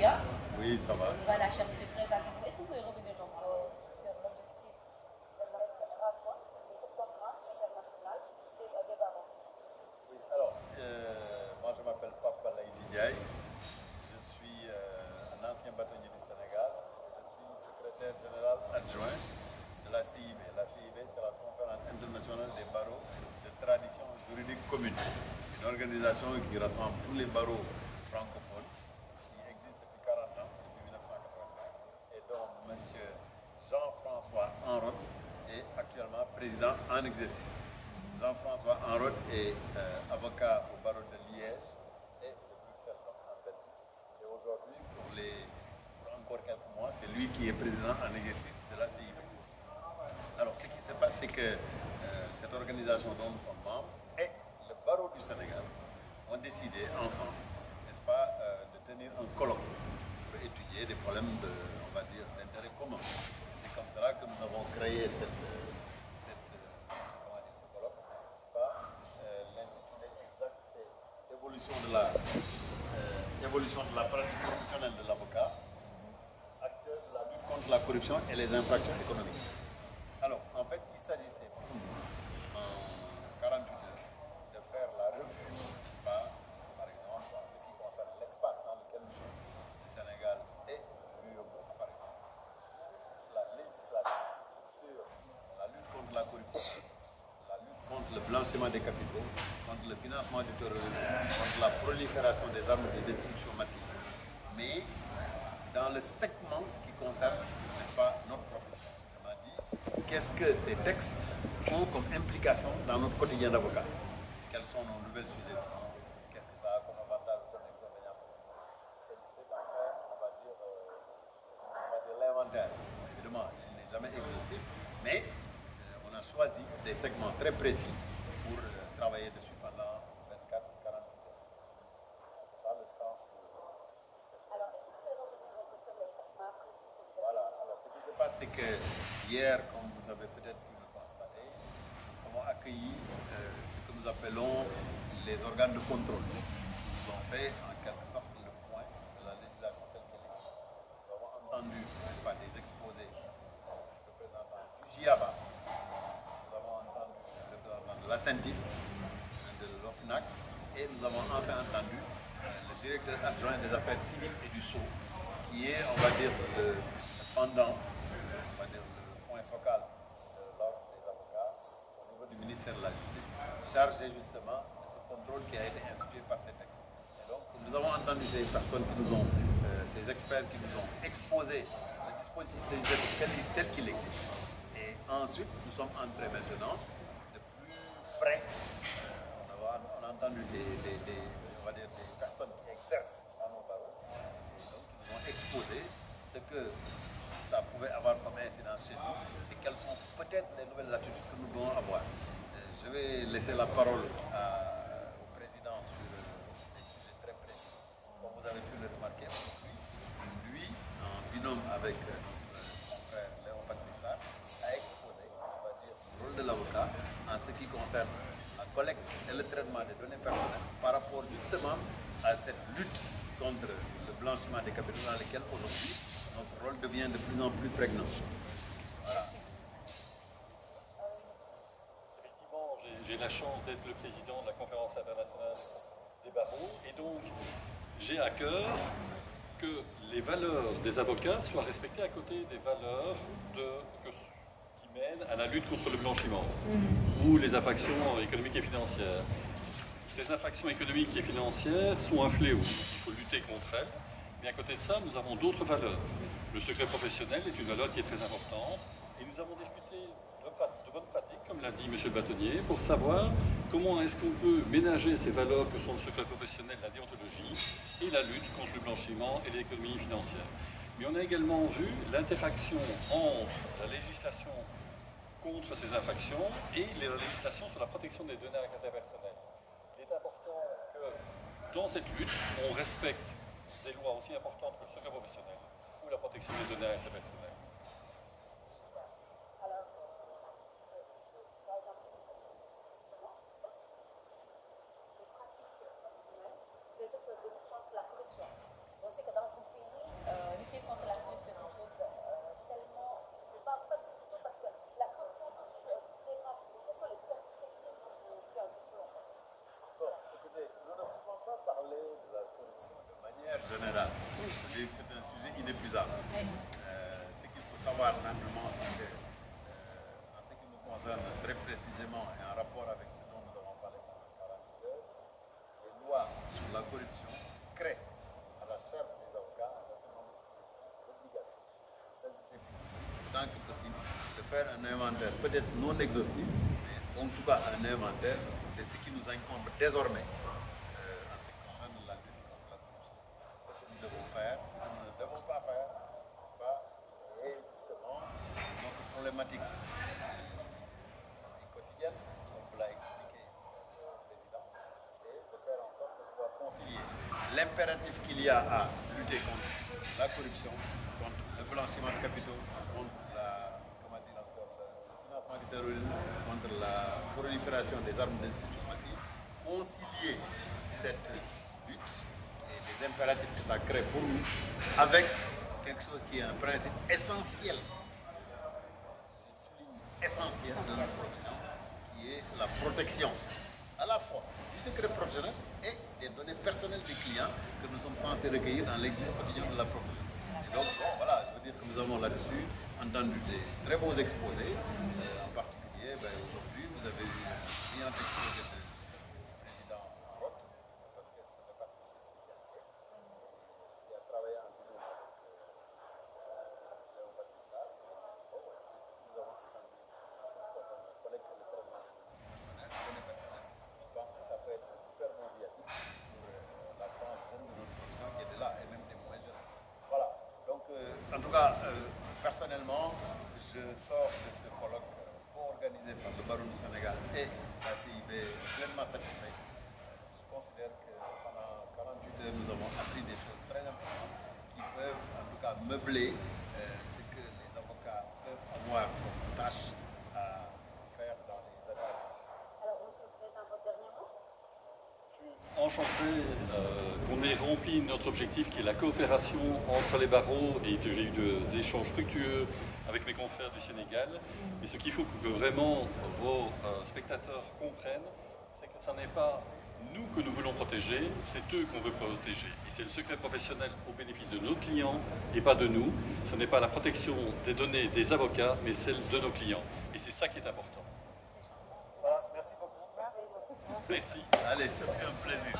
bien. Oui, ça va. Voilà, cher monsieur le président, est-ce que vous pouvez revenir donc, sur l'objectif de cette rencontre, de cette conférence internationale des barreaux? Oui, alors, moi je m'appelle Papa Laïti Ndiaye. Je suis un ancien bâtonnier du Sénégal. Je suis secrétaire général adjoint de la CIB. La CIB, c'est la Conférence internationale des barreaux de tradition juridique commune. Une organisation qui rassemble tous les barreaux francophones qui existent depuis 40 ans, depuis 1981, et dont M. Jean-François Enrod est actuellement président en exercice. Jean-François Enrod est avocat au barreau de Liège et de Bruxelles, donc en Belgique. Et aujourd'hui, pour encore quelques mois, c'est lui qui est président en exercice de la CIB. Alors, ce qui se passe, c'est que cette organisation dont nous sommes membres et le barreau du Sénégal ont décidé ensemble, n'est-ce pas, de tenir un colloque pour étudier des problèmes on va dire, d'intérêt commun. Et c'est comme cela que nous avons créé ce colloque, n'est-ce pas? L'intitulé exact, c'est évolution de la pratique professionnelle de l'avocat, acteur de la lutte contre la corruption et les infractions économiques. Alors, en fait, il s'agissait pour nous, en 48 heures, de faire la revue, n'est-ce pas, par exemple, en ce qui concerne l'espace dans lequel nous sommes, le Sénégal et l'UEMOA, par exemple, la législation sur la lutte contre la corruption, la lutte contre le blanchiment des capitaux, contre le financement du terrorisme, contre la prolifération des armes de destruction massive, mais dans le segment qui concerne, n'est-ce pas, notre profession. Qu'est-ce que ces textes ont comme implication dans notre quotidien d'avocat? Quelles sont nos nouvelles suggestions? Qu'est-ce que ça a comme avantage ou comme inconvénient? C'est d'en faire, on va dire l'inventaire. Évidemment, il n'est jamais exhaustif, mais on a choisi des segments très précis pour travailler dessus pendant 24-48 heures. C'est ça le sens de cette... Alors, est-ce que vous pouvez revenir un peu sur les segments précis que vous avez? Voilà, alors ce qui se passe, c'est que hier, comme vous avez peut-être pu le constater, nous avons accueilli ce que nous appelons les organes de contrôle. Nous avons fait en quelque sorte le point de la législation telle qu'elle existe. Nous avons entendu, n'est-ce pas, des exposés du représentant du GIABA, nous avons entendu le représentant de la CENTIF, de l'OFNAC, et nous avons enfin entendu le directeur adjoint des affaires civiles et du SCO, qui est, on va dire, le pendant, on va dire, le point focal de l'ordre des avocats au niveau du ministère de la Justice, chargé justement de ce contrôle qui a été institué par ces textes. Et donc, nous avons entendu ces personnes qui nous ont, ces experts qui nous ont exposé le dispositif tel qu'il existe. Et ensuite, nous sommes entrés maintenant de plus près. On a entendu on va dire, des personnes qui exercent dans nos barreaux et donc qui nous ont exposé ce que ça pouvait avoir comme incidence chez nous et quelles sont peut-être les nouvelles attitudes que nous devons avoir. Je vais laisser la parole au président sur des sujets très précis. Comme vous avez pu le remarquer aujourd'hui, lui, en binôme avec mon frère Léon Patrissard, a exposé, on va dire, le rôle de l'avocat en ce qui concerne la collecte et le traitement des données personnelles par rapport justement à cette lutte contre le blanchiment des capitaux dans lesquels aujourd'hui notre rôle devient de plus en plus prégnant. Voilà. Effectivement, j'ai la chance d'être le président de la conférence internationale des barreaux et donc j'ai à cœur que les valeurs des avocats soient respectées à côté des valeurs qui mènent à la lutte contre le blanchiment ou les infractions économiques et financières. Ces infractions économiques et financières sont un fléau. Il faut lutter contre elles. Mais à côté de ça, nous avons d'autres valeurs. Le secret professionnel est une valeur qui est très importante. Et nous avons discuté de bonnes pratiques, comme l'a dit M. le bâtonnier, pour savoir comment est-ce qu'on peut ménager ces valeurs que sont le secret professionnel, la déontologie et la lutte contre le blanchiment et l'économie financière. Mais on a également vu l'interaction entre la législation contre ces infractions et la législation sur la protection des données à caractère personnel. Il est important que dans cette lutte, on respecte des lois aussi importantes que le secret professionnel ou la protection des données à caractère personnel. Alors, par exemple, justement, les pratiques professionnelles des acteurs de lutte contre la corruption. On sait que dans un pays, dit que c'est un sujet inépuisable. Ce qu'il faut savoir simplement, c'est que, en ce qui nous concerne très précisément et en rapport avec ce dont nous avons parlé pendant 48 heures, les lois sur la corruption créent à la charge des avocats un certain nombre d'obligations. Il s'agissait autant que possible de faire un inventaire, peut-être non exhaustif, mais en tout cas un inventaire de ce qui nous incombe désormais en ce qui concerne la lutte contre la corruption. Ce que nous devons faire, ce que nous ne devons pas faire, n'est-ce pas? Et justement, notre problématique quotidienne, comme vous l'a expliqué le Président, c'est de faire en sorte de pouvoir concilier l'impératif qu'il y a à lutter contre la corruption, contre le blanchiment de capitaux, contre le financement du terrorisme, contre la prolifération des armes de destruction massive, concilier cette lutte et les impératifs que ça crée pour nous avec quelque chose qui est un principe essentiel, je souligne essentiel de notre profession, qui est la protection à la fois du secret professionnel et des données personnelles des clients que nous sommes censés recueillir dans l'exercice quotidien de la profession. Et donc, bon, voilà, je veux dire que nous avons là-dessus entendu des très bons exposés. En particulier, aujourd'hui, vous avez eu un brillant exposé du président Roth, parce que ça fait partie de ses spécialités, qui a travaillé en binôme avec Léon Batissat. Bon, ce que nous avons entendu en ce qui concerne la collecte et le traitement des données personnelles, je pense que ça peut être un super bon viatique pour la France jeune de notre profession qui était là, et même des moins jeunes. Voilà. Donc, en tout cas, personnellement, je sors de ce colloque co-organisé par le barreau du Sénégal et la CIB pleinement satisfait. Je considère que pendant 48 heures, nous avons appris des choses très importantes qui peuvent, en tout cas, meubler ce que les avocats peuvent avoir comme tâche à faire dans les années à venir. Alors, Monsieur le Président, votre dernier mot? Enchanté qu'on ait rempli notre objectif qui est la coopération entre les barreaux et que j'ai eu des échanges fructueux avec mes confrères du Sénégal. Mais ce qu'il faut que vraiment vos spectateurs comprennent, c'est que ce n'est pas nous que nous voulons protéger, c'est eux qu'on veut protéger. Et c'est le secret professionnel au bénéfice de nos clients et pas de nous. Ce n'est pas la protection des données des avocats, mais celle de nos clients. Et c'est ça qui est important. Voilà, merci beaucoup. Merci. Allez, ça fait un plaisir.